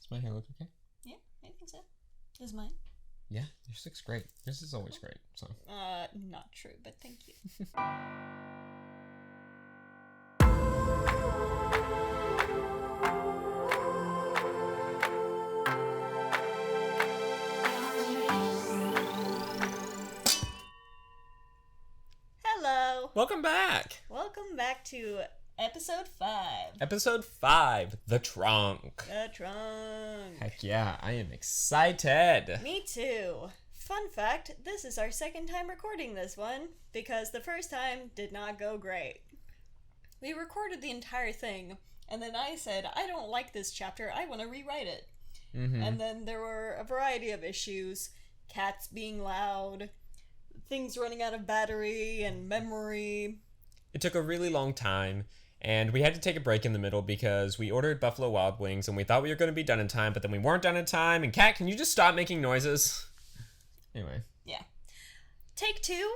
Does my hair look okay? Yeah, I think so. Is mine? Yeah, yours looks great. Yours is always great, so. Not true, but thank you. Hello! Welcome back! Welcome back to episode 5. Episode 5, The Trunk. The Trunk. Heck yeah, I am excited. Me too. Fun fact, this is our second time recording this one, because the first time did not go great. We recorded the entire thing, and then I said, I don't like this chapter, I want to rewrite it. Mm-hmm. And then there were a variety of issues. Cats being loud, things running out of battery and memory. It took a really long time, and we had to take a break in the middle because we ordered Buffalo Wild Wings, and we thought we were going to be done in time, but then we weren't done in time, and Kat, can you just stop making noises? Anyway. Yeah. Take 2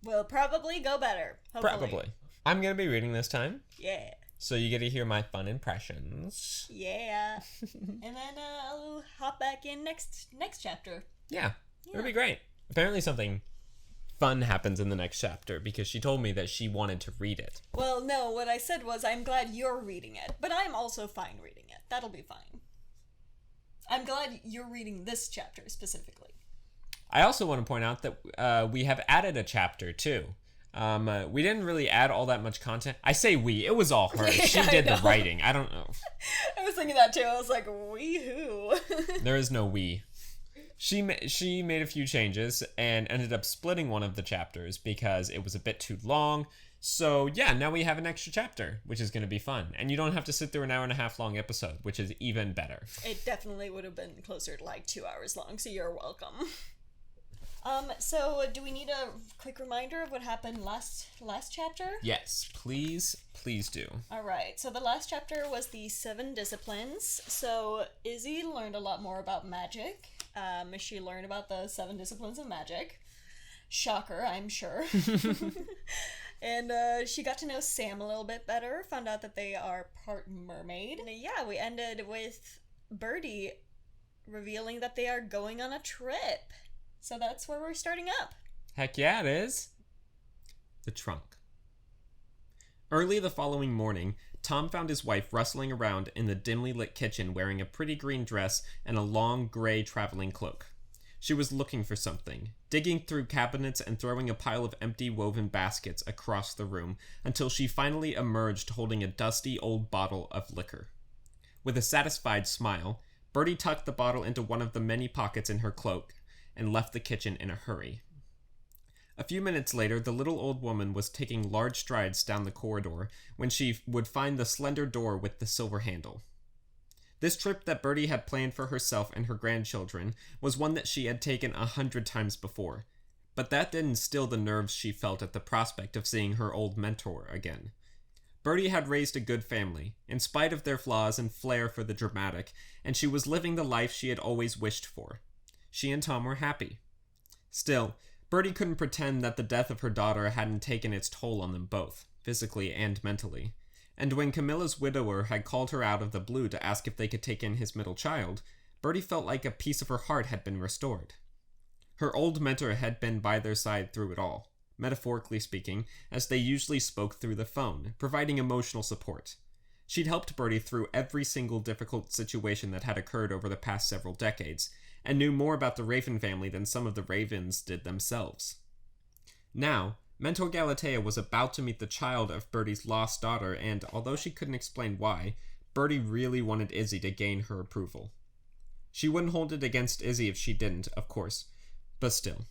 will probably go better. Hopefully. Probably. I'm going to be reading this time. Yeah. So you get to hear my fun impressions. Yeah. And then I'll hop back in next chapter. Yeah. It'll be great. Apparently something fun happens in the next chapter because she told me that she wanted to read it. Well, no, what I said was I'm glad you're reading it, but I'm also fine reading it. That'll be fine. I'm glad you're reading this chapter specifically. I also want to point out that we have added a chapter too. We didn't really add all that much content. I say we, it was all her. She did the writing. I don't know. I was thinking that too. I was like, we who? There is no we. She made a few changes and ended up splitting one of the chapters because it was a bit too long. So yeah, now we have an extra chapter, which is going to be fun. And you don't have to sit through an hour and a half long episode, which is even better. It definitely would have been closer to like 2 hours long, so you're welcome. So do we need a quick reminder of what happened last chapter? Yes, please do. Alright, so the last chapter was the 7 disciplines. So Izzy learned a lot more about magic. She learned about the 7 disciplines of magic. Shocker, I'm sure. And she got to know Sam a little bit better, found out that they are part mermaid. And yeah, we ended with Birdie revealing that they are going on a trip. So that's where we're starting up. Heck yeah, it is. The trunk. Early the following morning, Tom found his wife rustling around in the dimly lit kitchen wearing a pretty green dress and a long gray traveling cloak. She was looking for something, digging through cabinets and throwing a pile of empty woven baskets across the room until she finally emerged holding a dusty old bottle of liquor. With a satisfied smile, Birdie tucked the bottle into one of the many pockets in her cloak and left the kitchen in a hurry. A few minutes later, the little old woman was taking large strides down the corridor when she would find the slender door with the silver handle. This trip that Birdie had planned for herself and her grandchildren was one that she had taken 100 times before, but that didn't still the nerves she felt at the prospect of seeing her old mentor again. Birdie had raised a good family, in spite of their flaws and flair for the dramatic, and she was living the life she had always wished for. She and Tom were happy. Still, Birdie couldn't pretend that the death of her daughter hadn't taken its toll on them both, physically and mentally. And when Camilla's widower had called her out of the blue to ask if they could take in his middle child, Birdie felt like a piece of her heart had been restored. Her old mentor had been by their side through it all, metaphorically speaking, as they usually spoke through the phone, providing emotional support. She'd helped Birdie through every single difficult situation that had occurred over the past several decades, and knew more about the Raven family than some of the Ravens did themselves. Now, Mentor Galatea was about to meet the child of Birdie's lost daughter, and although she couldn't explain why, Birdie really wanted Izzy to gain her approval. She wouldn't hold it against Izzy if she didn't, of course, but still.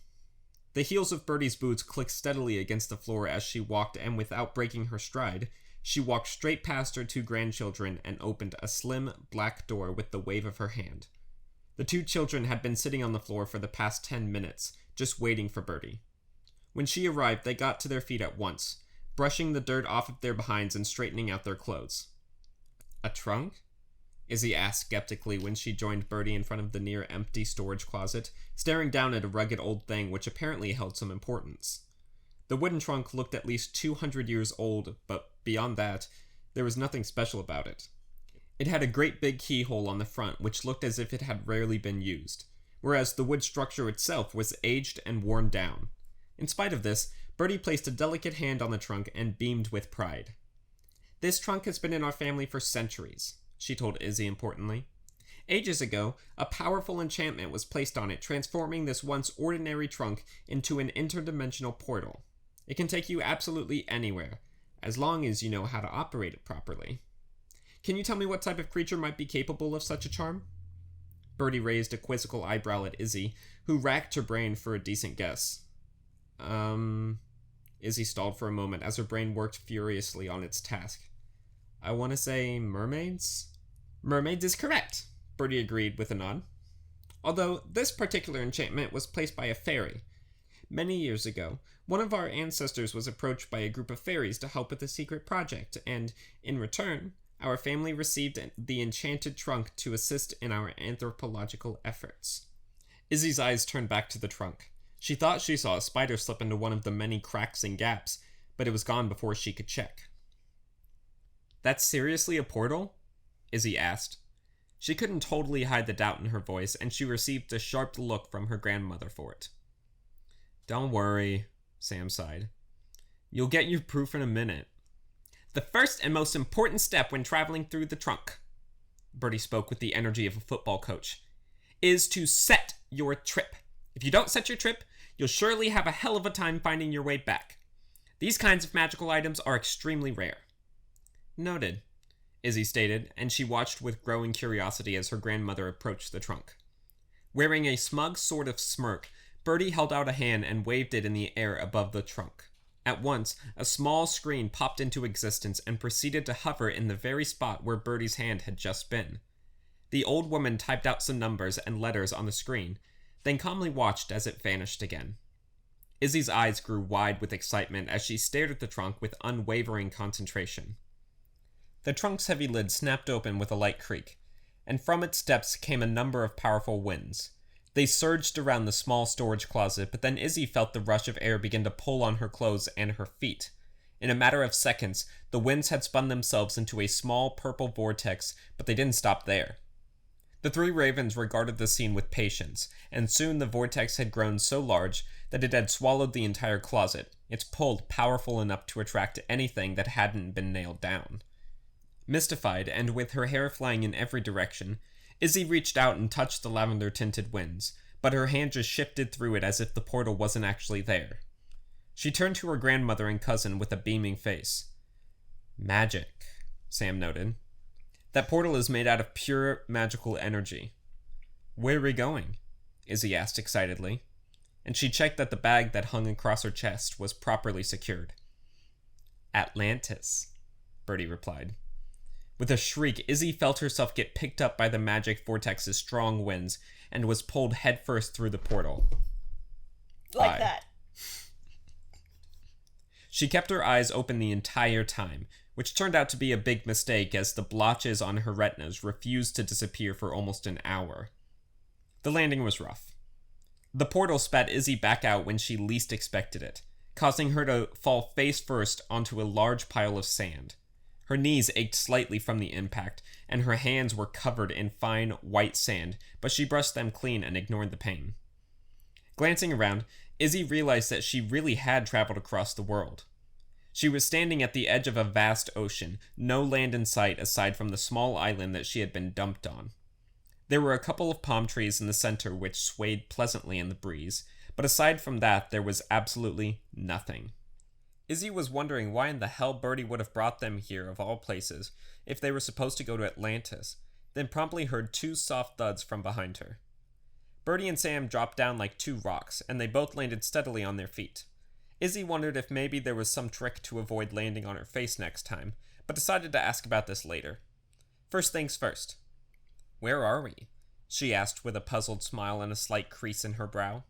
The heels of Birdie's boots clicked steadily against the floor as she walked, and without breaking her stride, she walked straight past her 2 grandchildren and opened a slim, black door with the wave of her hand. The 2 children had been sitting on the floor for the past 10 minutes, just waiting for Birdie. When she arrived, they got to their feet at once, brushing the dirt off of their behinds and straightening out their clothes. A trunk? Izzy asked skeptically when she joined Birdie in front of the near-empty storage closet, staring down at a rugged old thing which apparently held some importance. The wooden trunk looked at least 200 years old, but beyond that, there was nothing special about it. It had a great big keyhole on the front, which looked as if it had rarely been used, whereas the wood structure itself was aged and worn down. In spite of this, Birdie placed a delicate hand on the trunk and beamed with pride. "This trunk has been in our family for centuries," she told Izzy importantly. "Ages ago, a powerful enchantment was placed on it, transforming this once ordinary trunk into an interdimensional portal. It can take you absolutely anywhere, as long as you know how to operate it properly. Can you tell me what type of creature might be capable of such a charm?" Birdie raised a quizzical eyebrow at Izzy, who racked her brain for a decent guess. Izzy stalled for a moment as her brain worked furiously on its task. "I want to say mermaids?" "Mermaids is correct," Birdie agreed with a nod. "Although this particular enchantment was placed by a fairy. Many years ago, one of our ancestors was approached by a group of fairies to help with a secret project, and, in return, our family received the enchanted trunk to assist in our anthropological efforts." Izzy's eyes turned back to the trunk. She thought she saw a spider slip into one of the many cracks and gaps, but it was gone before she could check. "That's seriously a portal?" Izzy asked. She couldn't totally hide the doubt in her voice, and she received a sharp look from her grandmother for it. "Don't worry," Sam sighed. "You'll get your proof in a minute." "The first and most important step when traveling through the trunk," Birdie spoke with the energy of a football coach, "is to set your trip. If you don't set your trip, you'll surely have a hell of a time finding your way back. These kinds of magical items are extremely rare." "Noted," Izzy stated, and she watched with growing curiosity as her grandmother approached the trunk. Wearing a smug sort of smirk, Birdie held out a hand and waved it in the air above the trunk. At once, a small screen popped into existence and proceeded to hover in the very spot where Birdie's hand had just been. The old woman typed out some numbers and letters on the screen, then calmly watched as it vanished again. Izzy's eyes grew wide with excitement as she stared at the trunk with unwavering concentration. The trunk's heavy lid snapped open with a light creak, and from its depths came a number of powerful winds. They surged around the small storage closet, but then Izzy felt the rush of air begin to pull on her clothes and her feet. In a matter of seconds, the winds had spun themselves into a small purple vortex, but they didn't stop there. The three ravens regarded the scene with patience, and soon the vortex had grown so large that it had swallowed the entire closet, its pull powerful enough to attract anything that hadn't been nailed down. Mystified, and with her hair flying in every direction, Izzy reached out and touched the lavender-tinted winds, but her hand just shifted through it as if the portal wasn't actually there. She turned to her grandmother and cousin with a beaming face. "Magic," Sam noted. "That portal is made out of pure magical energy." "Where are we going?" Izzy asked excitedly, and she checked that the bag that hung across her chest was properly secured. "Atlantis," Birdie replied. With a shriek, Izzy felt herself get picked up by the magic vortex's strong winds and was pulled headfirst through the portal. Like that. She kept her eyes open the entire time, which turned out to be a big mistake as the blotches on her retinas refused to disappear for almost an hour. The landing was rough. The portal spat Izzy back out when she least expected it, causing her to fall face first onto a large pile of sand. Her knees ached slightly from the impact, and her hands were covered in fine, white sand, but she brushed them clean and ignored the pain. Glancing around, Izzy realized that she really had traveled across the world. She was standing at the edge of a vast ocean, no land in sight aside from the small island that she had been dumped on. There were a couple of palm trees in the center which swayed pleasantly in the breeze, but aside from that, there was absolutely nothing. Izzy was wondering why in the hell Birdie would have brought them here of all places if they were supposed to go to Atlantis, then promptly heard two soft thuds from behind her. Birdie and Sam dropped down like two rocks, and they both landed steadily on their feet. Izzy wondered if maybe there was some trick to avoid landing on her face next time, but decided to ask about this later. First things first. "Where are we?" she asked with a puzzled smile and a slight crease in her brow.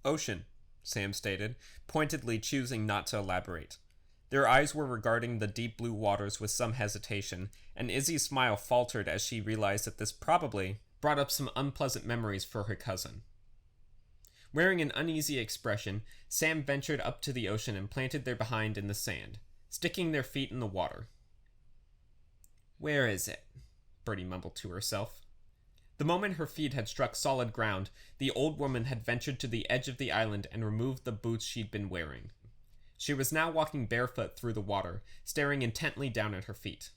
"Ocean," Sam stated, pointedly choosing not to elaborate. Their eyes were regarding the deep blue waters with some hesitation, and Izzy's smile faltered as she realized that this probably brought up some unpleasant memories for her cousin. Wearing an uneasy expression, Sam ventured up to the ocean and planted their behind in the sand, sticking their feet in the water. "Where is it?" Birdie mumbled to herself. The moment her feet had struck solid ground, the old woman had ventured to the edge of the island and removed the boots she'd been wearing. She was now walking barefoot through the water, staring intently down at her feet.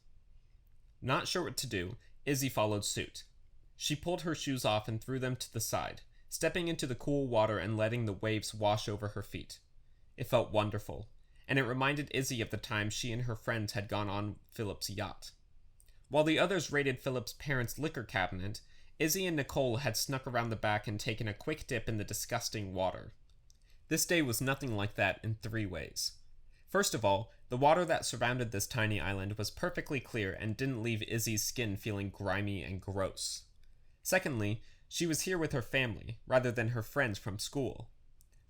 Not sure what to do, Izzy followed suit. She pulled her shoes off and threw them to the side, stepping into the cool water and letting the waves wash over her feet. It felt wonderful, and it reminded Izzy of the time she and her friends had gone on Philip's yacht. While the others raided Philip's parents' liquor cabinet, Izzy and Nicole had snuck around the back and taken a quick dip in the disgusting water. This day was nothing like that in 3 ways. First of all, the water that surrounded this tiny island was perfectly clear and didn't leave Izzy's skin feeling grimy and gross. Secondly, she was here with her family, rather than her friends from school.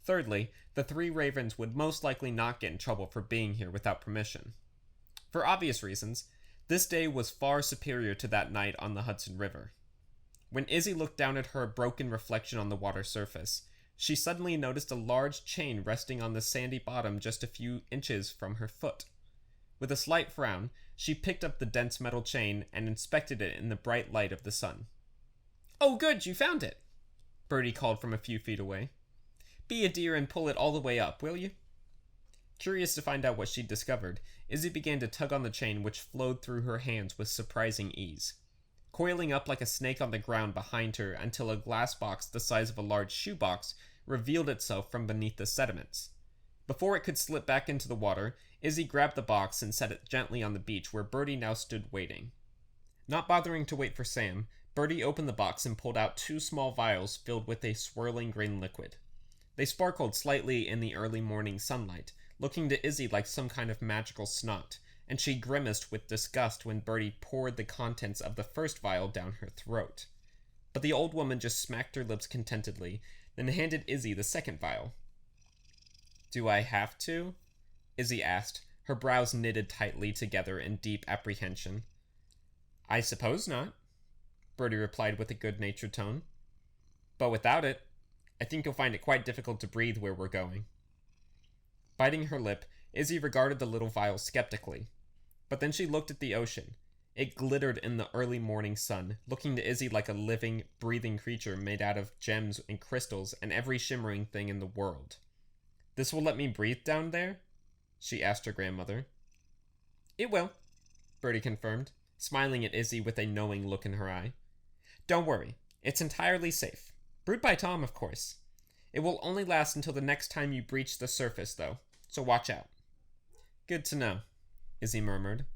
Thirdly, the 3 ravens would most likely not get in trouble for being here without permission. For obvious reasons, this day was far superior to that night on the Hudson River. When Izzy looked down at her broken reflection on the water surface, she suddenly noticed a large chain resting on the sandy bottom just a few inches from her foot. With a slight frown, she picked up the dense metal chain and inspected it in the bright light of the sun. "Oh, good, you found it," Birdie called from a few feet away. "Be a dear and pull it all the way up, will you?" Curious to find out what she'd discovered, Izzy began to tug on the chain, which flowed through her hands with surprising ease, coiling up like a snake on the ground behind her until a glass box the size of a large shoebox revealed itself from beneath the sediments. Before it could slip back into the water, Izzy grabbed the box and set it gently on the beach where Birdie now stood waiting. Not bothering to wait for Sam, Birdie opened the box and pulled out 2 small vials filled with a swirling green liquid. They sparkled slightly in the early morning sunlight, looking to Izzy like some kind of magical snot, and she grimaced with disgust when Birdie poured the contents of the first vial down her throat. But the old woman just smacked her lips contentedly, then handed Izzy the second vial. "Do I have to?" Izzy asked, her brows knitted tightly together in deep apprehension. "I suppose not," Birdie replied with a good-natured tone. "But without it, I think you'll find it quite difficult to breathe where we're going." Biting her lip, Izzy regarded the little vial skeptically. But then she looked at the ocean. It glittered in the early morning sun, looking to Izzy like a living, breathing creature made out of gems and crystals and every shimmering thing in the world. "This will let me breathe down there?" she asked her grandmother. "It will," Birdie confirmed, smiling at Izzy with a knowing look in her eye. "Don't worry, it's entirely safe. Brewed by Tom, of course. It will only last until the next time you breach the surface, though, so watch out." "Good to know," Izzy murmured.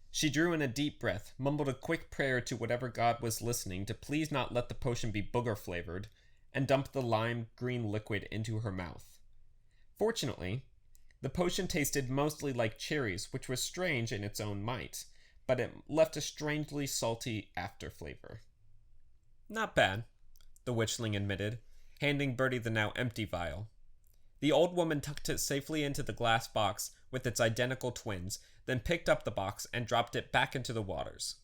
She drew in a deep breath, mumbled a quick prayer to whatever god was listening to please not let the potion be booger-flavored, and dumped the lime-green liquid into her mouth. Fortunately, the potion tasted mostly like cherries, which was strange in its own might, but it left a strangely salty after-flavor. "Not bad," the witchling admitted, handing Birdie the now empty vial. The old woman tucked it safely into the glass box with its identical twins, then picked up the box and dropped it back into the waters.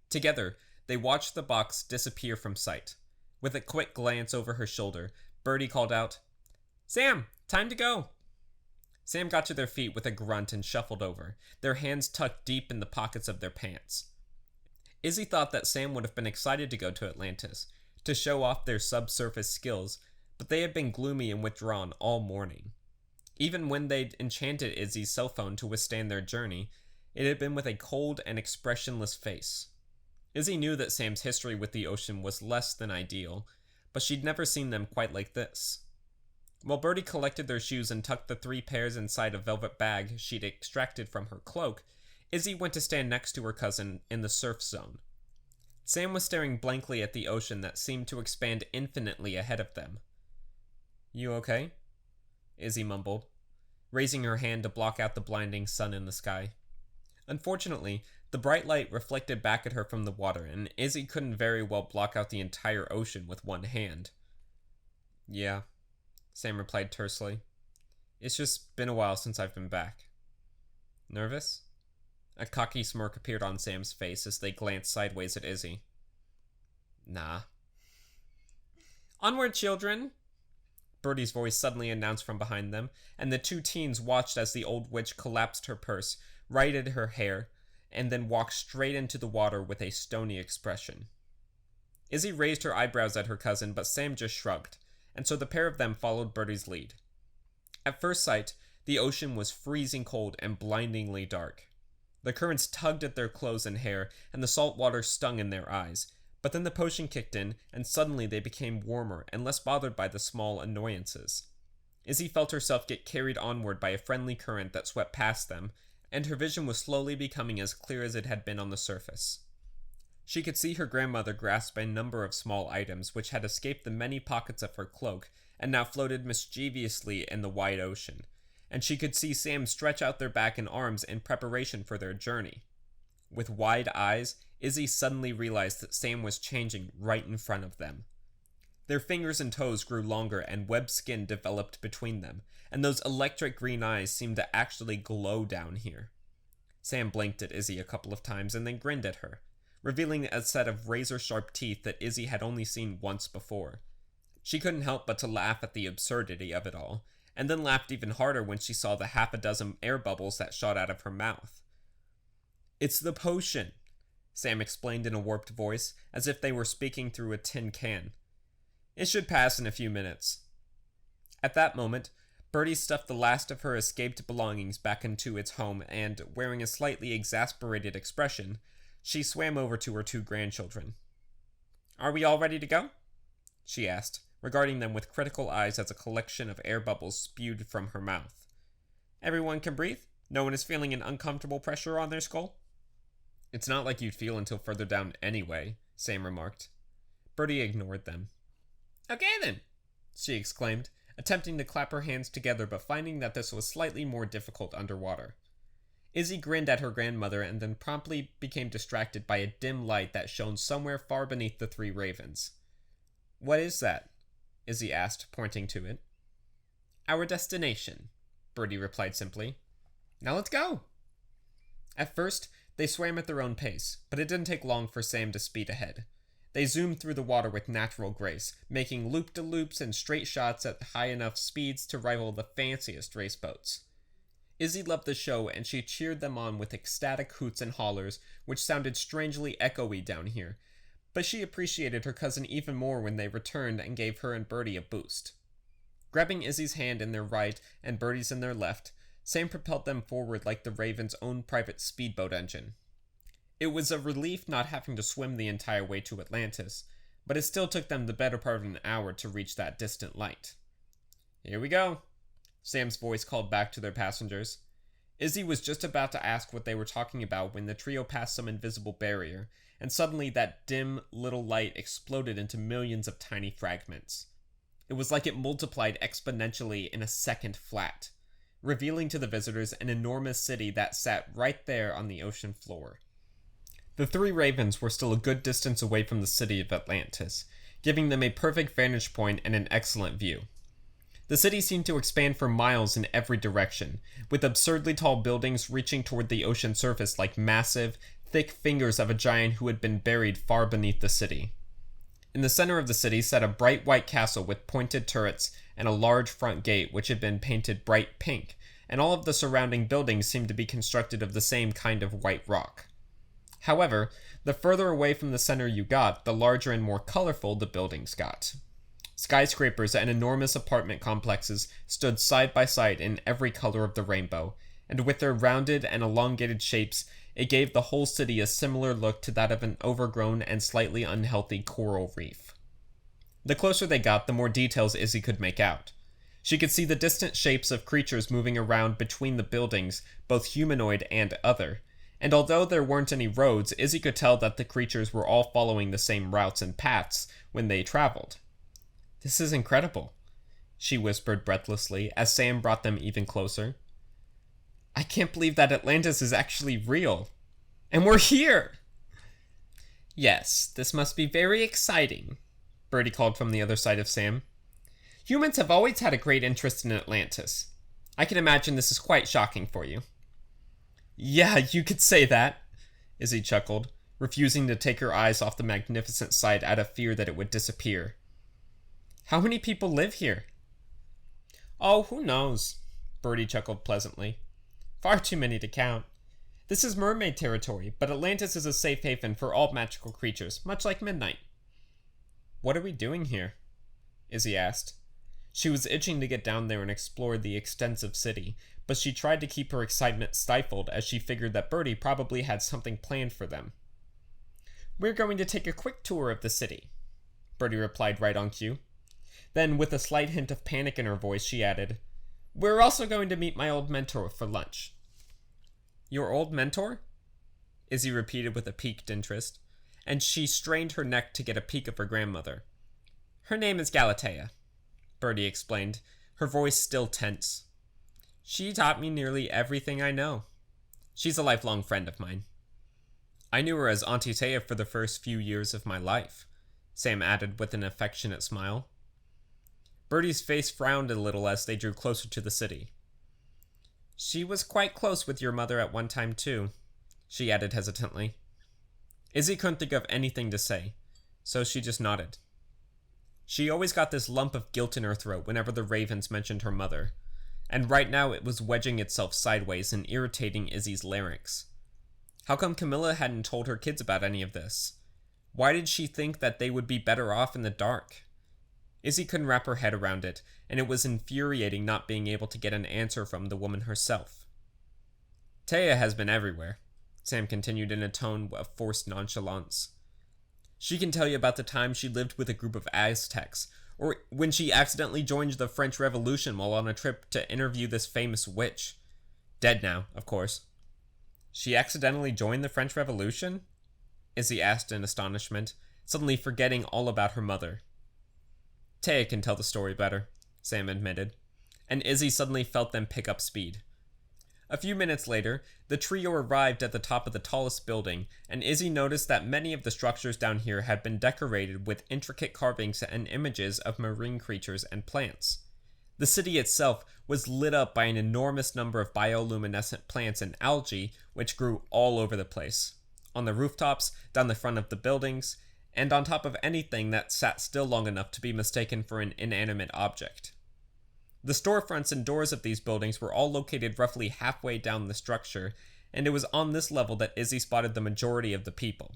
Together, they watched the box disappear from sight. With a quick glance over her shoulder, Birdie called out, "Sam, time to go!" Sam got to their feet with a grunt and shuffled over, their hands tucked deep in the pockets of their pants. Izzy thought that Sam would have been excited to go to Atlantis, to show off their subsurface skills, but they had been gloomy and withdrawn all morning. Even when they'd enchanted Izzy's cell phone to withstand their journey, it had been with a cold and expressionless face. Izzy knew that Sam's history with the ocean was less than ideal, but she'd never seen them quite like this. While Birdie collected their shoes and tucked the 3 pairs inside a velvet bag she'd extracted from her cloak, Izzy went to stand next to her cousin in the surf zone. Sam was staring blankly at the ocean that seemed to expand infinitely ahead of them. "You okay?" Izzy mumbled, raising her hand to block out the blinding sun in the sky. Unfortunately, the bright light reflected back at her from the water, and Izzy couldn't very well block out the entire ocean with one hand. "Yeah," Sam replied tersely. "It's just been a while since I've been back." "Nervous?" A cocky smirk appeared on Sam's face as they glanced sideways at Izzy. "Nah." "Onward, children!" Birdie's voice suddenly announced from behind them, and the 2 teens watched as the old witch collapsed her purse, righted her hair, and then walked straight into the water with a stony expression. Izzy raised her eyebrows at her cousin, but Sam just shrugged, and so the pair of them followed Birdie's lead. At first sight, the ocean was freezing cold and blindingly dark. The currents tugged at their clothes and hair, and the salt water stung in their eyes, but then the potion kicked in, and suddenly they became warmer and less bothered by the small annoyances. Izzy felt herself get carried onward by a friendly current that swept past them, and her vision was slowly becoming as clear as it had been on the surface. She could see her grandmother grasp a number of small items which had escaped the many pockets of her cloak and now floated mischievously in the wide ocean, and she could see Sam stretch out their back and arms in preparation for their journey. With wide eyes, Izzy suddenly realized that Sam was changing right in front of them. Their fingers and toes grew longer and webbed skin developed between them, and those electric green eyes seemed to actually glow down here. Sam blinked at Izzy a couple of times and then grinned at her, revealing a set of razor-sharp teeth that Izzy had only seen once before. She couldn't help but to laugh at the absurdity of it all, and then laughed even harder when she saw the half a dozen air bubbles that shot out of her mouth. "It's the potion," Sam explained in a warped voice, as if they were speaking through a tin can. "It should pass in a few minutes." At that moment, Birdie stuffed the last of her escaped belongings back into its home and, wearing a slightly exasperated expression, she swam over to her two grandchildren. "Are we all ready to go?" she asked, regarding them with critical eyes as a collection of air bubbles spewed from her mouth. "Everyone can breathe? No one is feeling an uncomfortable pressure on their skull?" "It's not like you'd feel until further down anyway," Sam remarked. Birdie ignored them. "Okay then," she exclaimed, attempting to clap her hands together but finding that this was slightly more difficult underwater. Izzy grinned at her grandmother and then promptly became distracted by a dim light that shone somewhere far beneath the three ravens. "What is that?" Izzy asked, pointing to it. "Our destination," Birdie replied simply. "Now let's go." At first, they swam at their own pace, but it didn't take long for Sam to speed ahead. They zoomed through the water with natural grace, making loop-de-loops and straight shots at high enough speeds to rival the fanciest race boats. Izzy loved the show, and she cheered them on with ecstatic hoots and hollers, which sounded strangely echoey down here, but she appreciated her cousin even more when they returned and gave her and Birdie a boost. Grabbing Izzy's hand in their right and Birdie's in their left, Sam propelled them forward like the Raven's own private speedboat engine. It was a relief not having to swim the entire way to Atlantis, but it still took them the better part of an hour to reach that distant light. "Here we go," Sam's voice called back to their passengers. Izzy was just about to ask what they were talking about when the trio passed some invisible barrier, and suddenly that dim little light exploded into millions of tiny fragments. It was like it multiplied exponentially in a second flat, revealing to the visitors an enormous city that sat right there on the ocean floor. The three ravens were still a good distance away from the city of Atlantis, giving them a perfect vantage point and an excellent view. The city seemed to expand for miles in every direction, with absurdly tall buildings reaching toward the ocean surface like massive, thick fingers of a giant who had been buried far beneath the city. In the center of the city sat a bright white castle with pointed turrets and a large front gate which had been painted bright pink, and all of the surrounding buildings seemed to be constructed of the same kind of white rock. However, the further away from the center you got, the larger and more colorful the buildings got. Skyscrapers and enormous apartment complexes stood side by side in every color of the rainbow, and with their rounded and elongated shapes, it gave the whole city a similar look to that of an overgrown and slightly unhealthy coral reef. The closer they got, the more details Izzy could make out. She could see the distant shapes of creatures moving around between the buildings, both humanoid and other, and although there weren't any roads, Izzy could tell that the creatures were all following the same routes and paths when they traveled. "This is incredible," she whispered breathlessly as Sam brought them even closer. "I can't believe that Atlantis is actually real. And we're here!" "Yes, this must be very exciting," Birdie called from the other side of Sam. "Humans have always had a great interest in Atlantis. I can imagine this is quite shocking for you." "Yeah, you could say that," Izzy chuckled, refusing to take her eyes off the magnificent sight out of fear that it would disappear. "How many people live here?" "Oh, who knows?" Birdie chuckled pleasantly. "Far too many to count. This is mermaid territory, but Atlantis is a safe haven for all magical creatures, much like Midnight. What are we doing here? Izzy asked. She was itching to get down there and explore the extensive city, but she tried to keep her excitement stifled as she figured that Birdie probably had something planned for them. We're going to take a quick tour of the city, Birdie replied right on cue. Then, with a slight hint of panic in her voice, she added, We're also going to meet my old mentor for lunch. Your old mentor? Izzy repeated with a piqued interest, and she strained her neck to get a peek of her grandmother. Her name is Galatea, Birdie explained, her voice still tense. She taught me nearly everything I know. She's a lifelong friend of mine. I knew her as Auntie Taya for the first few years of my life, Sam added with an affectionate smile. Birdie's face frowned a little as they drew closer to the city. She was quite close with your mother at one time, too, she added hesitantly. Izzy couldn't think of anything to say, so she just nodded. She always got this lump of guilt in her throat whenever the Ravens mentioned her mother, and right now it was wedging itself sideways and irritating Izzy's larynx. How come Camilla hadn't told her kids about any of this? Why did she think that they would be better off in the dark? Izzy couldn't wrap her head around it, and it was infuriating not being able to get an answer from the woman herself. Taya has been everywhere, Sam continued in a tone of forced nonchalance. She can tell you about the time she lived with a group of Aztecs, or when she accidentally joined the French Revolution while on a trip to interview this famous witch. Dead now, of course. She accidentally joined the French Revolution? Izzy asked in astonishment, suddenly forgetting all about her mother. Taya can tell the story better, Sam admitted, and Izzy suddenly felt them pick up speed. A few minutes later, the trio arrived at the top of the tallest building, and Izzy noticed that many of the structures down here had been decorated with intricate carvings and images of marine creatures and plants. The city itself was lit up by an enormous number of bioluminescent plants and algae which grew all over the place, on the rooftops, down the front of the buildings, and on top of anything that sat still long enough to be mistaken for an inanimate object. The storefronts and doors of these buildings were all located roughly halfway down the structure, and it was on this level that Izzy spotted the majority of the people.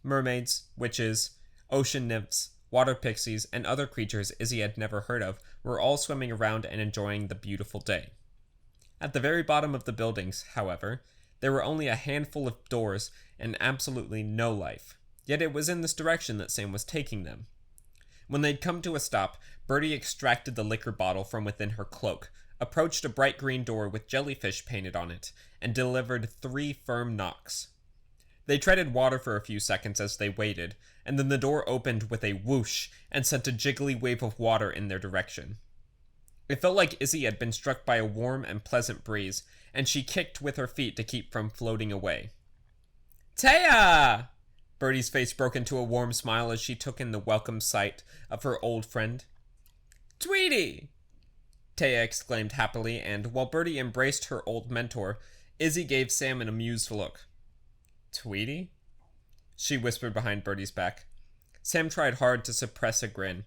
Mermaids, witches, ocean nymphs, water pixies, and other creatures Izzy had never heard of were all swimming around and enjoying the beautiful day. At the very bottom of the buildings, however, there were only a handful of doors and absolutely no life. Yet it was in this direction that Sam was taking them. When they'd come to a stop, Birdie extracted the liquor bottle from within her cloak, approached a bright green door with jellyfish painted on it, and delivered 3 firm knocks. They treaded water for a few seconds as they waited, and then the door opened with a whoosh and sent a jiggly wave of water in their direction. It felt like Izzy had been struck by a warm and pleasant breeze, and she kicked with her feet to keep from floating away. Taya! Birdie's face broke into a warm smile as she took in the welcome sight of her old friend. Tweety! Taya exclaimed happily, and while Birdie embraced her old mentor, Izzy gave Sam an amused look. Tweety? She whispered behind Birdie's back. Sam tried hard to suppress a grin.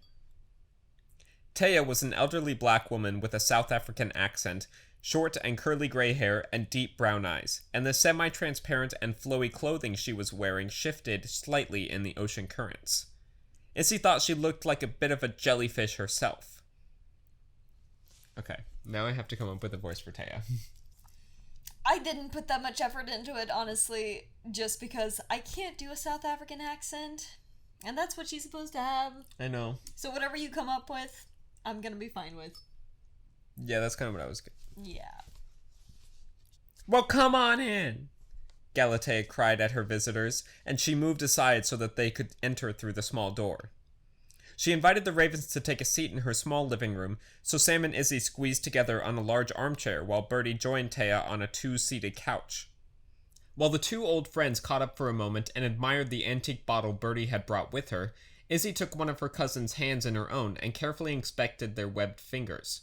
Taya was an elderly black woman with a South African accent, short and curly gray hair, and deep brown eyes, and the semi-transparent and flowy clothing she was wearing shifted slightly in the ocean currents. Izzy thought she looked like a bit of a jellyfish herself. Okay, now I have to come up with a voice for Taya. I didn't put that much effort into it, honestly, just because I can't do a South African accent, and that's what she's supposed to have. I know. So whatever you come up with, I'm gonna be fine with. Yeah, that's kind of what I was... Yeah. Well, come on in, Galatea cried at her visitors, and she moved aside so that they could enter through the small door. She invited the Ravens to take a seat in her small living room, so Sam and Izzy squeezed together on a large armchair while Birdie joined Taya on a 2-seated couch. While the 2 old friends caught up for a moment and admired the antique bottle Birdie had brought with her, Izzy took one of her cousin's hands in her own and carefully inspected their webbed fingers.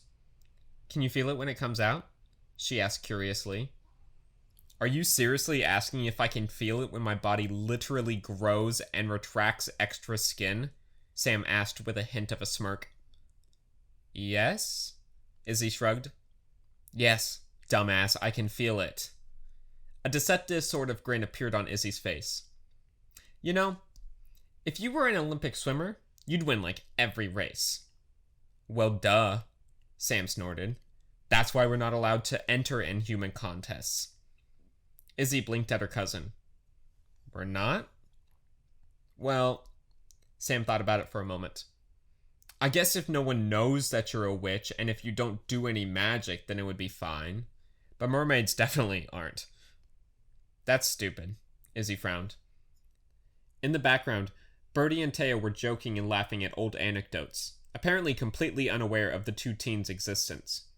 Can you feel it when it comes out? She asked curiously. Are you seriously asking if I can feel it when my body literally grows and retracts extra skin? Sam asked with a hint of a smirk. Yes? Izzy shrugged. Yes, dumbass, I can feel it. A deceptive sort of grin appeared on Izzy's face. You know, if you were an Olympic swimmer, you'd win like every race. Well, duh, Sam snorted. That's why we're not allowed to enter in human contests. Izzy blinked at her cousin. We're not? Well, Sam thought about it for a moment. I guess if no one knows that you're a witch, and if you don't do any magic, then it would be fine. But mermaids definitely aren't. That's stupid, Izzy frowned. In the background, Birdie and Taya were joking and laughing at old anecdotes, apparently completely unaware of the two teens' existence.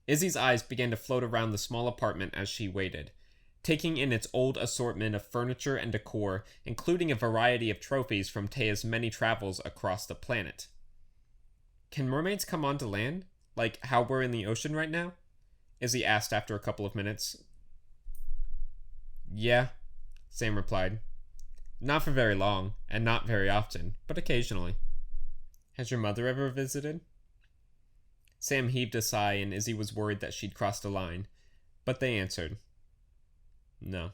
Izzy's eyes began to float around the small apartment as she waited, taking in its old assortment of furniture and decor, including a variety of trophies from Taya's many travels across the planet. Can mermaids come onto land? Like how we're in the ocean right now? Izzy asked after a couple of minutes. Yeah, Sam replied. Not for very long, and not very often, but occasionally. Has your mother ever visited? Sam heaved a sigh, and Izzy was worried that she'd crossed a line, but they answered. No.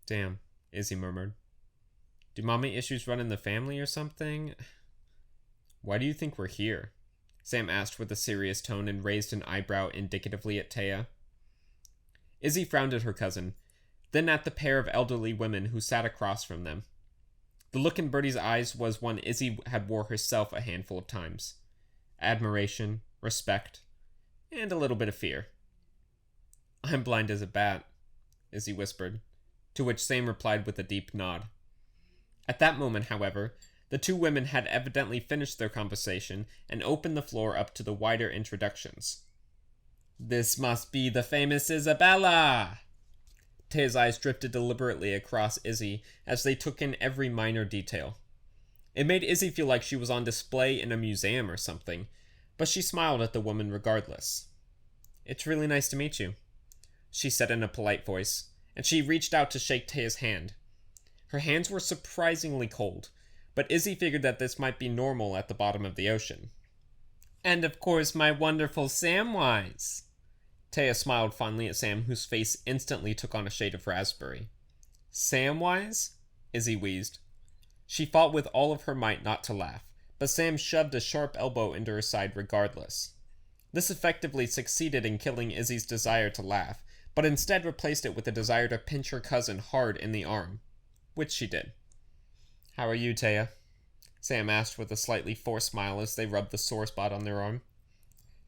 Damn, Izzy murmured. Do mommy issues run in the family or something? Why do you think we're here? Sam asked with a serious tone and raised an eyebrow indicatively at Taya. Izzy frowned at her cousin, then at the pair of elderly women who sat across from them. The look in Birdie's eyes was one Izzy had wore herself a handful of times. Admiration, respect, and a little bit of fear. I'm blind as a bat, Izzy whispered, to which Sam replied with a deep nod. At that moment, however, the two women had evidently finished their conversation and opened the floor up to the wider introductions. This must be the famous Isabella! Taya's eyes drifted deliberately across Izzy as they took in every minor detail. It made Izzy feel like she was on display in a museum or something, but she smiled at the woman regardless. It's really nice to meet you, she said in a polite voice, and she reached out to shake Taya's hand. Her hands were surprisingly cold, but Izzy figured that this might be normal at the bottom of the ocean. And of course my wonderful Samwise. Taya smiled fondly at Sam, whose face instantly took on a shade of raspberry. Samwise? Izzy wheezed. She fought with all of her might not to laugh, but Sam shoved a sharp elbow into her side regardless. This effectively succeeded in killing Izzy's desire to laugh, but instead replaced it with a desire to pinch her cousin hard in the arm, which she did. How are you, Taya? Sam asked with a slightly forced smile as they rubbed the sore spot on their arm.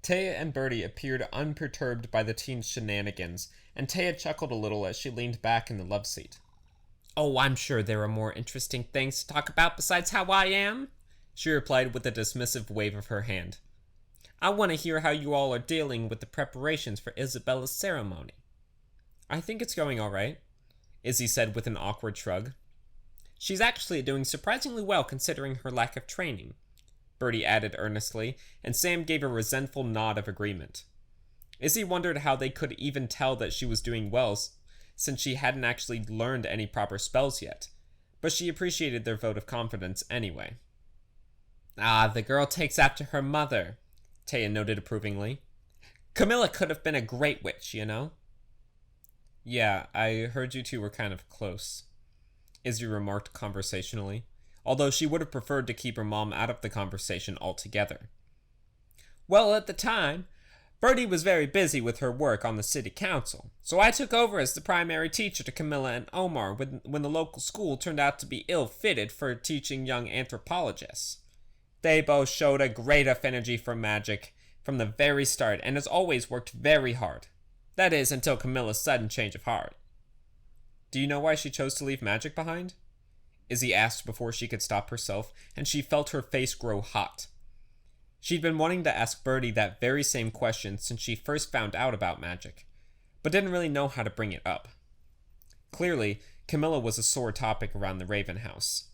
Taya and Birdie appeared unperturbed by the teen's shenanigans, and Taya chuckled a little as she leaned back in the love seat. Oh, I'm sure there are more interesting things to talk about besides how I am, she replied with a dismissive wave of her hand. I want to hear how you all are dealing with the preparations for Isabella's ceremony. I think it's going all right, Izzy said with an awkward shrug. She's actually doing surprisingly well considering her lack of training, Birdie added earnestly, and Sam gave a resentful nod of agreement. Izzy wondered how they could even tell that she was doing well, since she hadn't actually learned any proper spells yet, but she appreciated their vote of confidence anyway. Ah, the girl takes after her mother, Taya noted approvingly. Camilla could have been a great witch, you know? Yeah, I heard you two were kind of close, Izzy remarked conversationally, although she would have preferred to keep her mom out of the conversation altogether. Well, at the time, Birdie was very busy with her work on the city council, so I took over as the primary teacher to Camilla and Omar when the local school turned out to be ill-fitted for teaching young anthropologists. They both showed a great affinity for magic from the very start and as always worked very hard. That is, until Camilla's sudden change of heart. Do you know why she chose to leave magic behind? Izzy asked before she could stop herself, and she felt her face grow hot. She'd been wanting to ask Birdie that very same question since she first found out about magic, but didn't really know how to bring it up. Clearly, Camilla was a sore topic around the Raven house.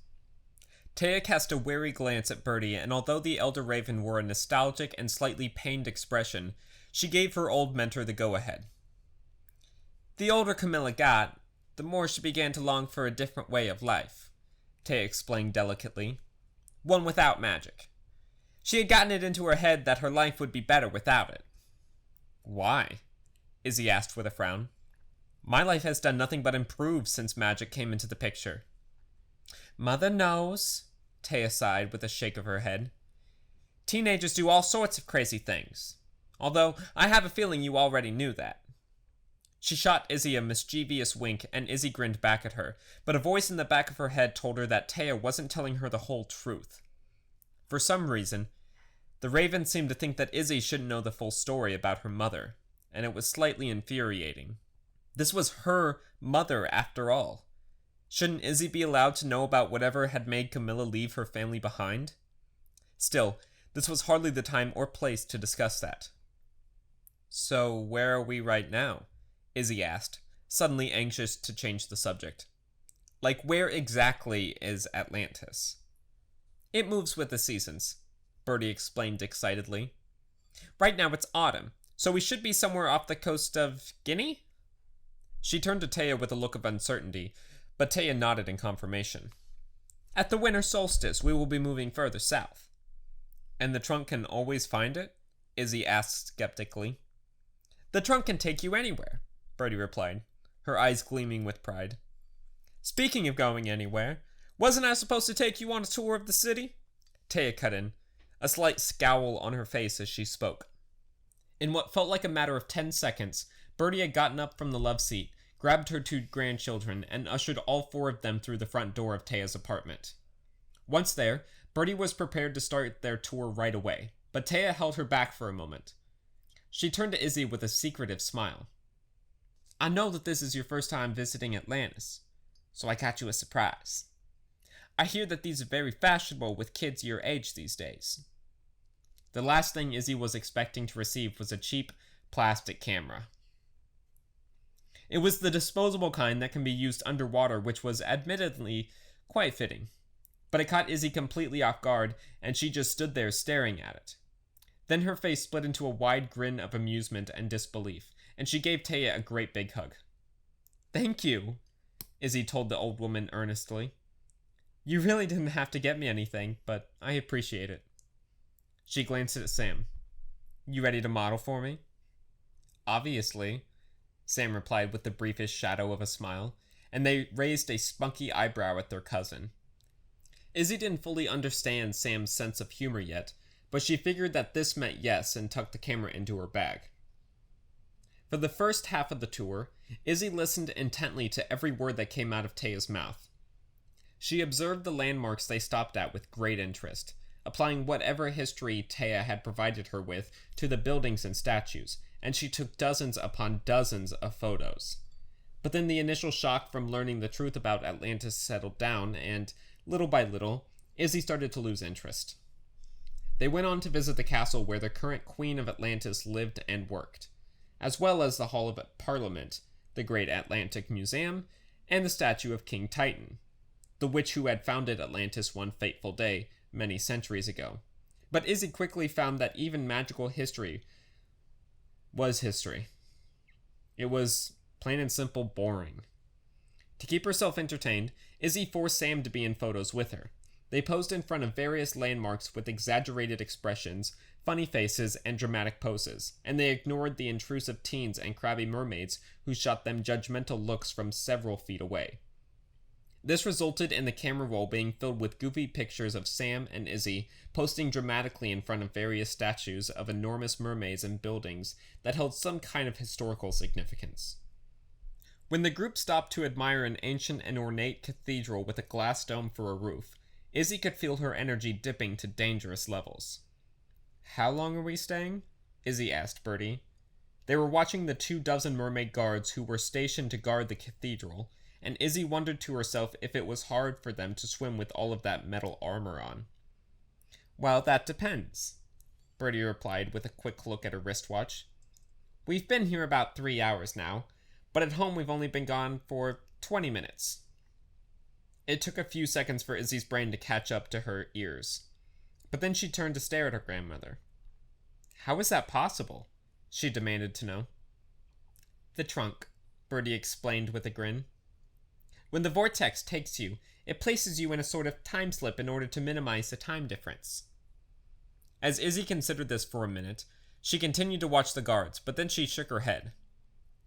Taya cast a wary glance at Birdie, and although the elder Raven wore a nostalgic and slightly pained expression, she gave her old mentor the go-ahead. The older Camilla got, the more she began to long for a different way of life, Taya explained delicately. One without magic. She had gotten it into her head that her life would be better without it. Why? Izzy asked with a frown. My life has done nothing but improve since magic came into the picture. Mother knows, Taya sighed with a shake of her head. Teenagers do all sorts of crazy things. Although, I have a feeling you already knew that. She shot Izzy a mischievous wink, and Izzy grinned back at her, but a voice in the back of her head told her that Taya wasn't telling her the whole truth. For some reason, the Raven seemed to think that Izzy shouldn't know the full story about her mother, and it was slightly infuriating. This was her mother, after all. Shouldn't Izzy be allowed to know about whatever had made Camilla leave her family behind? Still, this was hardly the time or place to discuss that. So, where are we right now? Izzy asked, suddenly anxious to change the subject. Like, where exactly is Atlantis? It moves with the seasons, Birdie explained excitedly. Right now it's autumn, so we should be somewhere off the coast of Guinea? She turned to Taya with a look of uncertainty, but Taya nodded in confirmation. At the winter solstice, we will be moving further south. And the trunk can always find it? Izzy asked skeptically. The trunk can take you anywhere, Birdie replied, her eyes gleaming with pride. Speaking of going anywhere, wasn't I supposed to take you on a tour of the city? Taya cut in, a slight scowl on her face as she spoke. In what felt like a matter of 10 seconds, Birdie had gotten up from the love seat, grabbed her 2 grandchildren, and ushered all 4 of them through the front door of Taya's apartment. Once there, Birdie was prepared to start their tour right away, but Taya held her back for a moment. She turned to Izzy with a secretive smile. I know that this is your first time visiting Atlantis, so I got you a surprise. I hear that these are very fashionable with kids your age these days. The last thing Izzy was expecting to receive was a cheap plastic camera. It was the disposable kind that can be used underwater, which was admittedly quite fitting. But it caught Izzy completely off guard, and she just stood there staring at it. Then her face split into a wide grin of amusement and disbelief, and she gave Taya a great big hug. Thank you, Izzy told the old woman earnestly. You really didn't have to get me anything, but I appreciate it. She glanced at Sam. You ready to model for me? Obviously, Sam replied with the briefest shadow of a smile, and they raised a spunky eyebrow at their cousin. Izzy didn't fully understand Sam's sense of humor yet, but she figured that this meant yes and tucked the camera into her bag. For the first half of the tour, Izzy listened intently to every word that came out of Taya's mouth. She observed the landmarks they stopped at with great interest, applying whatever history Taya had provided her with to the buildings and statues, and she took dozens upon dozens of photos. But then the initial shock from learning the truth about Atlantis settled down, and, little by little, Izzy started to lose interest. They went on to visit the castle where the current Queen of Atlantis lived and worked, as well as the Hall of Parliament, the Great Atlantic Museum, and the statue of King Titan, the witch who had founded Atlantis one fateful day many centuries ago. But Izzy quickly found that even magical history was history. It was, plain and simple, boring. To keep herself entertained, Izzy forced Sam to be in photos with her. They posed in front of various landmarks with exaggerated expressions, funny faces, and dramatic poses, and they ignored the intrusive teens and crabby mermaids who shot them judgmental looks from several feet away. This resulted in the camera roll being filled with goofy pictures of Sam and Izzy posting dramatically in front of various statues of enormous mermaids and buildings that held some kind of historical significance. When the group stopped to admire an ancient and ornate cathedral with a glass dome for a roof, Izzy could feel her energy dipping to dangerous levels. How long are we staying? Izzy asked Birdie. They were watching the 24 mermaid guards who were stationed to guard the cathedral, and Izzy wondered to herself if it was hard for them to swim with all of that metal armor on. Well, that depends, Birdie replied with a quick look at her wristwatch. We've been here about 3 hours now, but at home we've only been gone for 20 minutes. It took a few seconds for Izzy's brain to catch up to her ears, but then she turned to stare at her grandmother. How is that possible? She demanded to know. The trunk, Birdie explained with a grin. When the vortex takes you, it places you in a sort of time slip in order to minimize the time difference. As Izzy considered this for a minute, she continued to watch the guards, but then she shook her head.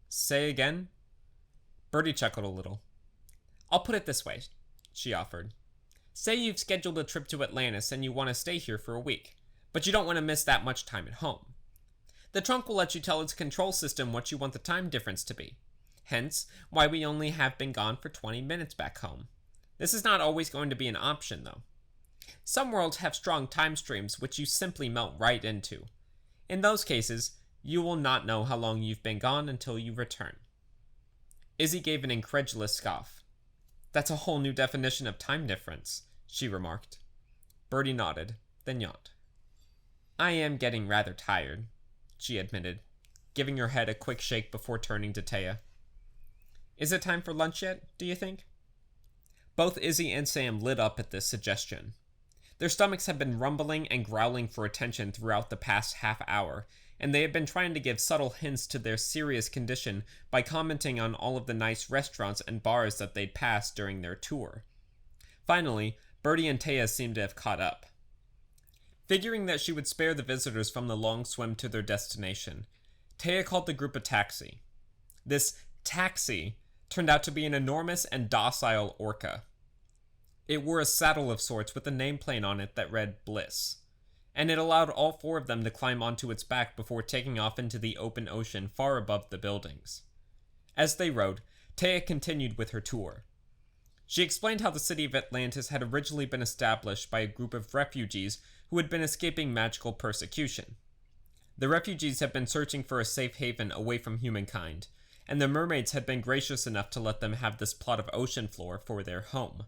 Say again? Birdie chuckled a little. I'll put it this way, she offered. Say you've scheduled a trip to Atlantis and you want to stay here for a week, but you don't want to miss that much time at home. The trunk will let you tell its control system what you want the time difference to be. Hence, why we only have been gone for 20 minutes back home. This is not always going to be an option, though. Some worlds have strong time streams which you simply melt right into. In those cases, you will not know how long you've been gone until you return. Izzy gave an incredulous scoff. That's a whole new definition of time difference, she remarked. Birdie nodded, then yawned. I am getting rather tired, she admitted, giving her head a quick shake before turning to Taya. Is it time for lunch yet, do you think? Both Izzy and Sam lit up at this suggestion. Their stomachs had been rumbling and growling for attention throughout the past half hour, and they had been trying to give subtle hints to their serious condition by commenting on all of the nice restaurants and bars that they'd passed during their tour. Finally, Birdie and Taya seemed to have caught up. Figuring that she would spare the visitors from the long swim to their destination, Taya called the group a taxi. This taxi turned out to be an enormous and docile orca. It wore a saddle of sorts with a nameplate on it that read Bliss, and it allowed all four of them to climb onto its back before taking off into the open ocean far above the buildings. As they rode, Taya continued with her tour. She explained how the city of Atlantis had originally been established by a group of refugees who had been escaping magical persecution. The refugees had been searching for a safe haven away from humankind, and the mermaids had been gracious enough to let them have this plot of ocean floor for their home.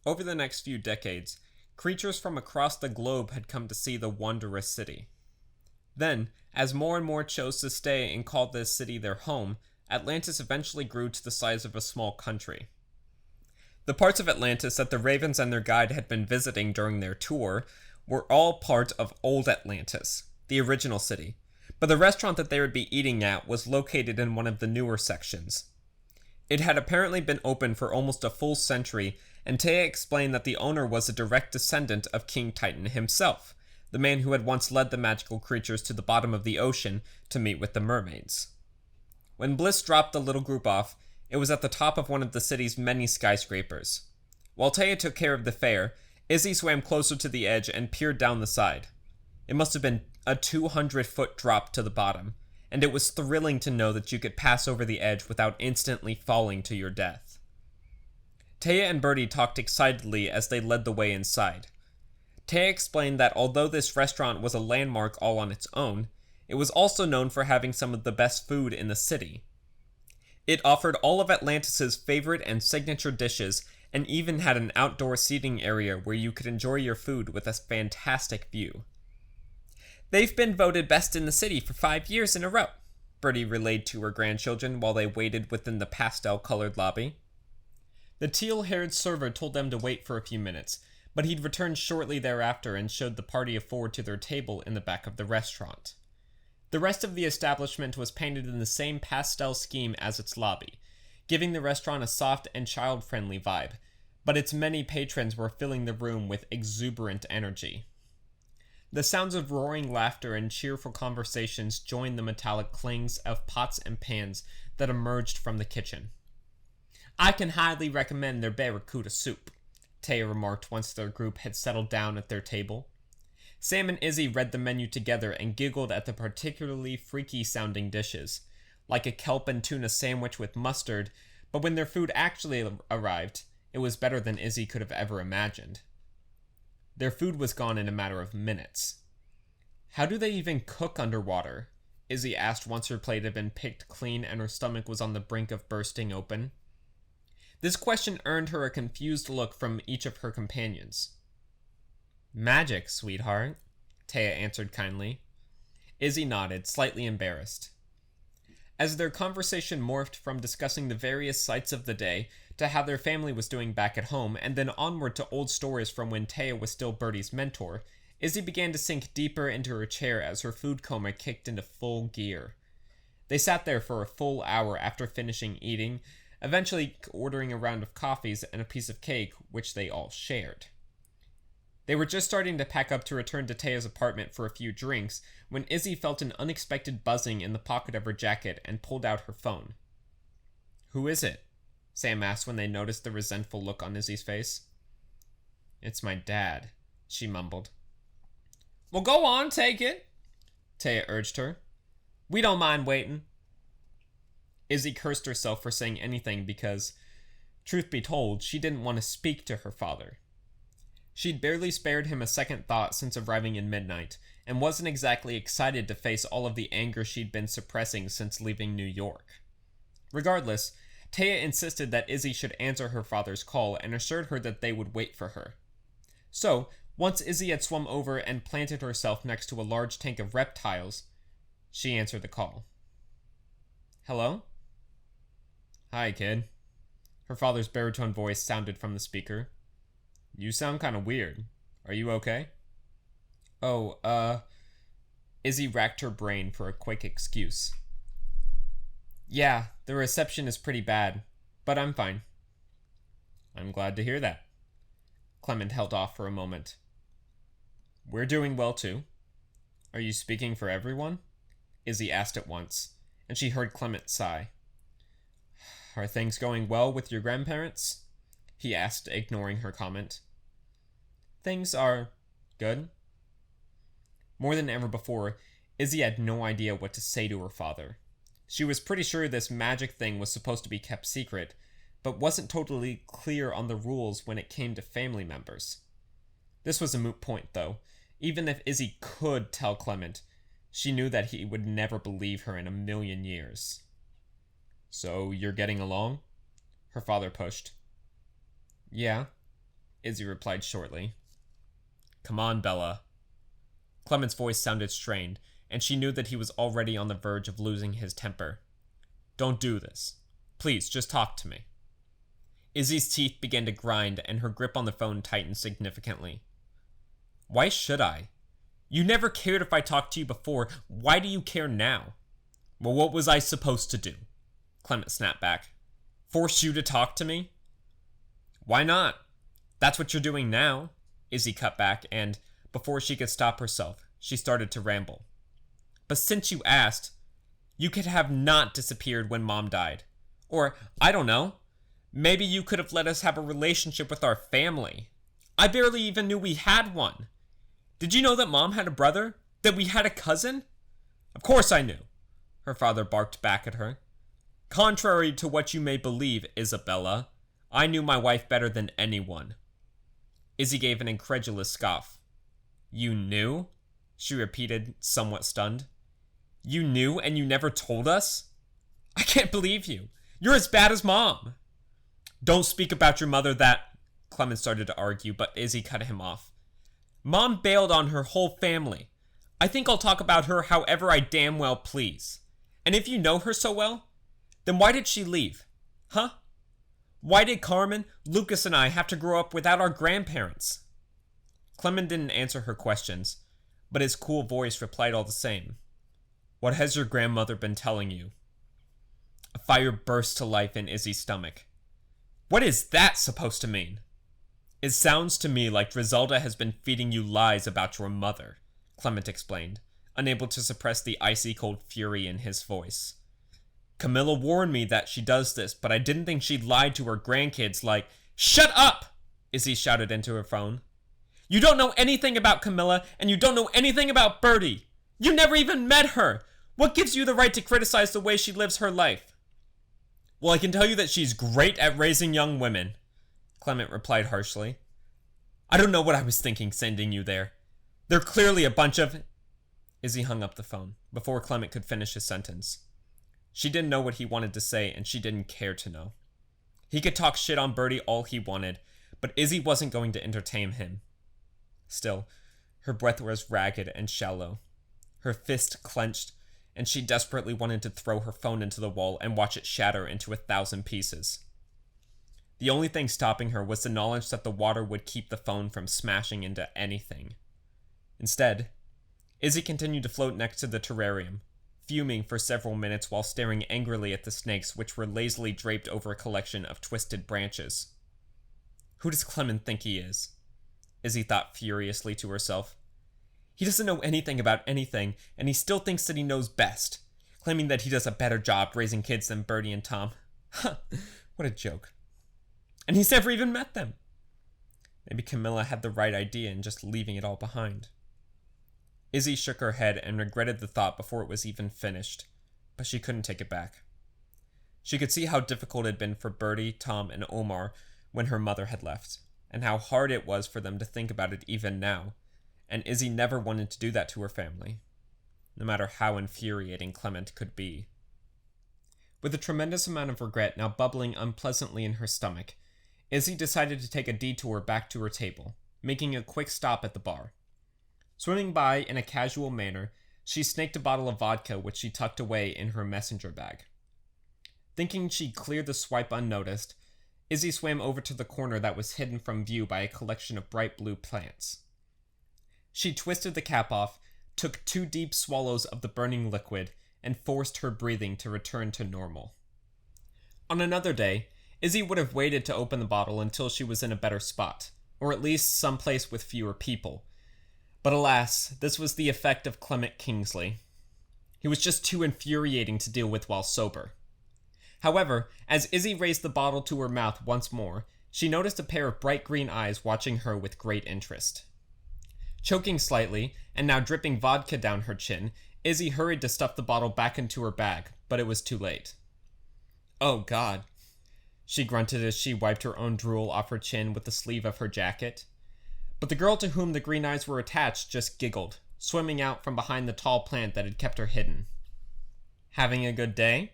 Over the next few decades, creatures from across the globe had come to see the wondrous city. Then, as more and more chose to stay and called this city their home, Atlantis eventually grew to the size of a small country. The parts of Atlantis that the Ravens and their guide had been visiting during their tour were all part of Old Atlantis, the original city, but the restaurant that they would be eating at was located in one of the newer sections. It had apparently been open for almost a full century, and Taya explained that the owner was a direct descendant of King Titan himself, the man who had once led the magical creatures to the bottom of the ocean to meet with the mermaids. When Bliss dropped the little group off, it was at the top of one of the city's many skyscrapers. While Taya took care of the fare, Izzy swam closer to the edge and peered down the side. It must have been a 200-foot drop to the bottom, and it was thrilling to know that you could pass over the edge without instantly falling to your death. Taya and Birdie talked excitedly as they led the way inside. Taya explained that although this restaurant was a landmark all on its own, it was also known for having some of the best food in the city. It offered all of Atlantis' favorite and signature dishes, and even had an outdoor seating area where you could enjoy your food with a fantastic view. They've been voted best in the city for 5 years in a row, Birdie relayed to her grandchildren while they waited within the pastel-colored lobby. The teal-haired server told them to wait for a few minutes, but he'd returned shortly thereafter and showed the party of four to their table in the back of the restaurant. The rest of the establishment was painted in the same pastel scheme as its lobby, giving the restaurant a soft and child-friendly vibe, but its many patrons were filling the room with exuberant energy. The sounds of roaring laughter and cheerful conversations joined the metallic clings of pots and pans that emerged from the kitchen. I can highly recommend their barracuda soup, Taya remarked once their group had settled down at their table. Sam and Izzy read the menu together and giggled at the particularly freaky-sounding dishes, like a kelp and tuna sandwich with mustard, but when their food actually arrived, it was better than Izzy could have ever imagined. Their food was gone in a matter of minutes. How do they even cook underwater? Izzy asked once her plate had been picked clean and her stomach was on the brink of bursting open. This question earned her a confused look from each of her companions. Magic, sweetheart, Taya answered kindly. Izzy nodded, slightly embarrassed. As their conversation morphed from discussing the various sights of the day to how their family was doing back at home, and then onward to old stories from when Taya was still Birdie's mentor, Izzy began to sink deeper into her chair as her food coma kicked into full gear. They sat there for a full hour after finishing eating, eventually ordering a round of coffees and a piece of cake, which they all shared. They were just starting to pack up to return to Taya's apartment for a few drinks when Izzy felt an unexpected buzzing in the pocket of her jacket and pulled out her phone. Who is it? Sam asked when they noticed the resentful look on Izzy's face. It's my dad, she mumbled. Well, go on, take it, Taya urged her. We don't mind waiting. Izzy cursed herself for saying anything because, truth be told, she didn't want to speak to her father. She'd barely spared him a second thought since arriving in Midnight, and wasn't exactly excited to face all of the anger she'd been suppressing since leaving New York. Regardless, Taya insisted that Izzy should answer her father's call and assured her that they would wait for her. So, once Izzy had swum over and planted herself next to a large tank of reptiles, she answered the call. Hello? Hi, kid. Her father's baritone voice sounded from the speaker. You sound kind of weird. Are you okay? Oh, Izzy racked her brain for a quick excuse. Yeah, the reception is pretty bad, but I'm fine. I'm glad to hear that. Clement held off for a moment. We're doing well, too. Are you speaking for everyone? Izzy asked at once, and she heard Clement sigh. Are things going well with your grandparents? He asked, ignoring her comment. Things are good. More than ever before, Izzy had no idea what to say to her father. She was pretty sure this magic thing was supposed to be kept secret, but wasn't totally clear on the rules when it came to family members. This was a moot point, though. Even if Izzy could tell Clement, she knew that he would never believe her in a million years. So, you're getting along? Her father pushed. Yeah, Izzy replied shortly. Come on, Bella. Clement's voice sounded strained, and she knew that he was already on the verge of losing his temper. Don't do this. Please, just talk to me. Izzy's teeth began to grind, and her grip on the phone tightened significantly. Why should I? You never cared if I talked to you before. Why do you care now? Well, what was I supposed to do? Clement snapped back. Force you to talk to me? Why not? That's what you're doing now. Izzy cut back, and, before she could stop herself, she started to ramble. But since you asked, you could have not disappeared when Mom died. Or, I don't know, maybe you could have let us have a relationship with our family. I barely even knew we had one. Did you know that Mom had a brother? That we had a cousin? Of course I knew, her father barked back at her. Contrary to what you may believe, Isabella, I knew my wife better than anyone. Izzy gave an incredulous scoff. You knew? She repeated, somewhat stunned. You knew and you never told us? I can't believe you. You're as bad as Mom. Don't speak about your mother that... Clement started to argue, but Izzy cut him off. Mom bailed on her whole family. I think I'll talk about her however I damn well please. And if you know her so well, then why did she leave? Huh? Why did Carmen, Lucas, and I have to grow up without our grandparents? Clement didn't answer her questions, but his cool voice replied all the same. What has your grandmother been telling you? A fire burst to life in Izzy's stomach. What is that supposed to mean? It sounds to me like Griselda has been feeding you lies about your mother, Clement explained, unable to suppress the icy cold fury in his voice. Camilla warned me that she does this, but I didn't think she'd lied to her grandkids like... Shut up! Izzy shouted into her phone. You don't know anything about Camilla, and you don't know anything about Birdie. You never even met her. What gives you the right to criticize the way she lives her life? Well, I can tell you that she's great at raising young women, Clement replied harshly. I don't know what I was thinking sending you there. They're clearly a bunch of... Izzy hung up the phone before Clement could finish his sentence. She didn't know what he wanted to say, and she didn't care to know. He could talk shit on Birdie all he wanted, but Izzy wasn't going to entertain him. Still, her breath was ragged and shallow. Her fist clenched, and she desperately wanted to throw her phone into the wall and watch it shatter into 1,000 pieces. The only thing stopping her was the knowledge that the water would keep the phone from smashing into anything. Instead, Izzy continued to float next to the terrarium, fuming for several minutes while staring angrily at the snakes which were lazily draped over a collection of twisted branches. Who does Clement think he is? Izzy thought furiously to herself. He doesn't know anything about anything, and he still thinks that he knows best, claiming that he does a better job raising kids than Birdie and Tom. What a joke. And he's never even met them. Maybe Camilla had the right idea in just leaving it all behind. Izzy shook her head and regretted the thought before it was even finished, but she couldn't take it back. She could see how difficult it had been for Birdie, Tom, and Omar when her mother had left, and how hard it was for them to think about it even now, and Izzy never wanted to do that to her family, no matter how infuriating Clement could be. With a tremendous amount of regret now bubbling unpleasantly in her stomach, Izzy decided to take a detour back to her table, making a quick stop at the bar. Swimming by in a casual manner, she snaked a bottle of vodka which she tucked away in her messenger bag. Thinking she'd clear the swipe unnoticed, Izzy swam over to the corner that was hidden from view by a collection of bright blue plants. She twisted the cap off, took 2 deep swallows of the burning liquid, and forced her breathing to return to normal. On another day, Izzy would have waited to open the bottle until she was in a better spot, or at least someplace with fewer people. But alas, this was the effect of Clement Kingsley. He was just too infuriating to deal with while sober. However, as Izzy raised the bottle to her mouth once more, she noticed a pair of bright green eyes watching her with great interest. Choking slightly, and now dripping vodka down her chin, Izzy hurried to stuff the bottle back into her bag, but it was too late. "Oh, God," she grunted as she wiped her own drool off her chin with the sleeve of her jacket. But the girl to whom the green eyes were attached just giggled, swimming out from behind the tall plant that had kept her hidden. "Having a good day?"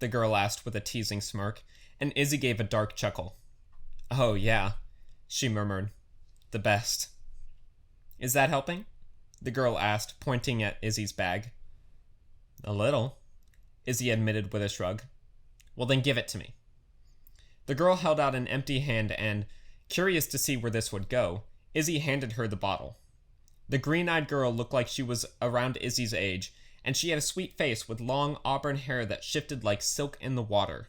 the girl asked with a teasing smirk, and Izzy gave a dark chuckle. "Oh, yeah," she murmured. "The best." "Is that helping?" the girl asked, pointing at Izzy's bag. "A little," Izzy admitted with a shrug. "Well, then give it to me." The girl held out an empty hand and, curious to see where this would go, Izzy handed her the bottle. The green-eyed girl looked like she was around Izzy's age, and she had a sweet face with long auburn hair that shifted like silk in the water.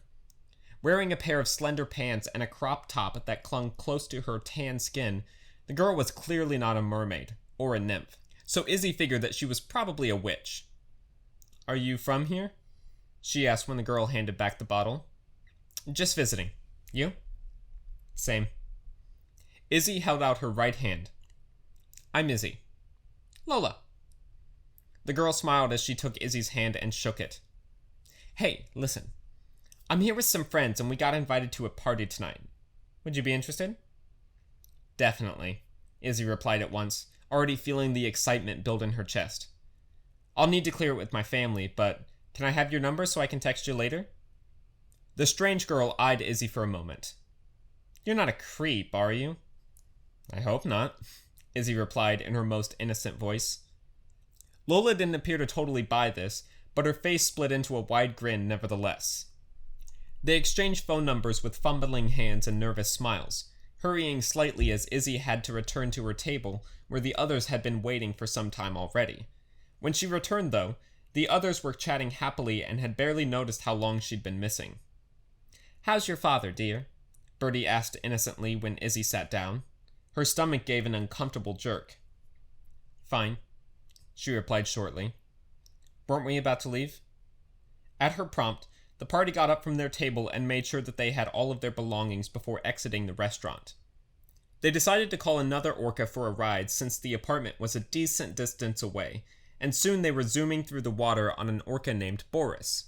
Wearing a pair of slender pants and a crop top that clung close to her tan skin, the girl was clearly not a mermaid, or a nymph, so Izzy figured that she was probably a witch. "Are you from here?" she asked when the girl handed back the bottle. "Just visiting. You?" "Same." Izzy held out her right hand. "I'm Izzy." "Lola." The girl smiled as she took Izzy's hand and shook it. "Hey, listen. I'm here with some friends and we got invited to a party tonight. Would you be interested?" "Definitely," Izzy replied at once, already feeling the excitement build in her chest. "I'll need to clear it with my family, but can I have your number so I can text you later?" The strange girl eyed Izzy for a moment. "You're not a creep, are you?" "I hope not," Izzy replied in her most innocent voice. Lola didn't appear to totally buy this, but her face split into a wide grin nevertheless. They exchanged phone numbers with fumbling hands and nervous smiles, hurrying slightly as Izzy had to return to her table, where the others had been waiting for some time already. When she returned, though, the others were chatting happily and had barely noticed how long she'd been missing. "How's your father, dear?" Birdie asked innocently when Izzy sat down. Her stomach gave an uncomfortable jerk. "Fine," she replied shortly. "Weren't we about to leave?" At her prompt, the party got up from their table and made sure that they had all of their belongings before exiting the restaurant. They decided to call another orca for a ride since the apartment was a decent distance away, and soon they were zooming through the water on an orca named Boris.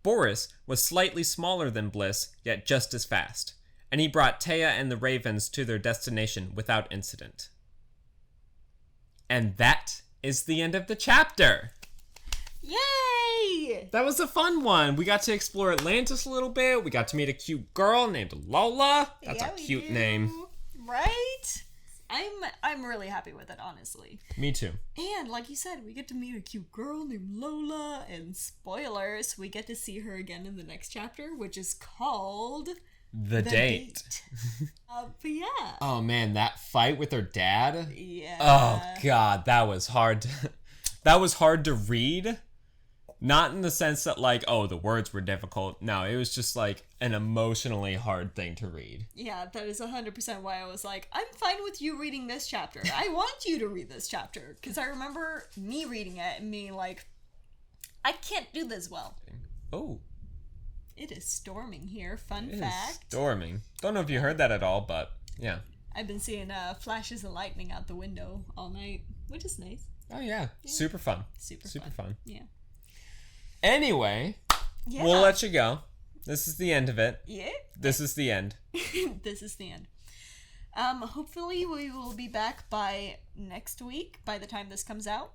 Boris was slightly smaller than Bliss, yet just as fast, and he brought Taya and the Ravens to their destination without incident. And that is the end of the chapter. Yay! That was a fun one. We got to explore Atlantis a little bit. We got to meet a cute girl named Lola. That's a cute name. Right? I'm really happy with it, honestly. Me too. And like you said, we get to meet a cute girl named Lola, and spoilers, we get to see her again in the next chapter, which is called The Date. But yeah. Oh man, that fight with her dad. Yeah. Oh god, that was hard. That was hard to read. Not in the sense that like, oh, the words were difficult. No, it was just like an emotionally hard thing to read. Yeah, that is 100% why I was like, I'm fine with you reading this chapter. I want you to read this chapter. Because I remember me reading it and being like, I can't do this well. Oh. It is storming here. Fun It fact. is storming. Don't know if you heard that at all, but yeah. I've been seeing flashes of lightning out the window all night, which is nice. Oh yeah. Super fun. Super fun. Yeah. Anyway, Yeah. we'll let you go. This is the end of it. Yeah. This is the end. This is the end. Hopefully we will be back by next week, by the time this comes out,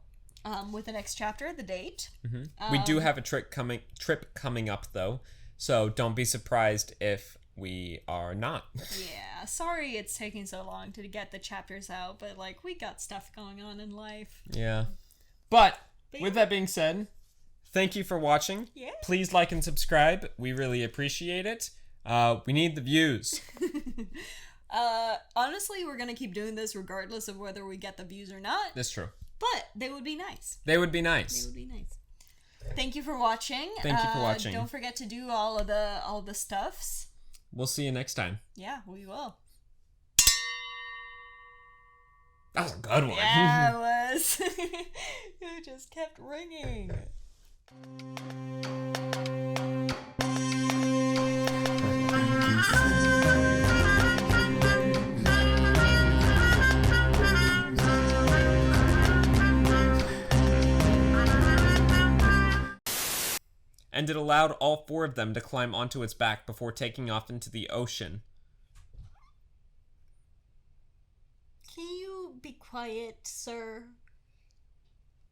with the next chapter, the date. We do have a trip coming up, though, so don't be surprised if we are not. Yeah, sorry it's taking so long to get the chapters out, but, like, we got stuff going on in life. Yeah. But with that being said, thank you for watching. Yeah. Please like and subscribe. We really appreciate it. We need the views. Honestly, we're gonna keep doing this regardless of whether we get the views or not. That's true. But they would be nice. They would be nice. They would be nice. Thank you for watching. Thank you for watching. Don't forget to do all the stuffs. We'll see you next time. Yeah, we will. That was a good one. Yeah, it was. It just kept ringing. And it allowed all 4 of them to climb onto its back before taking off into the ocean. Can you be quiet, sir?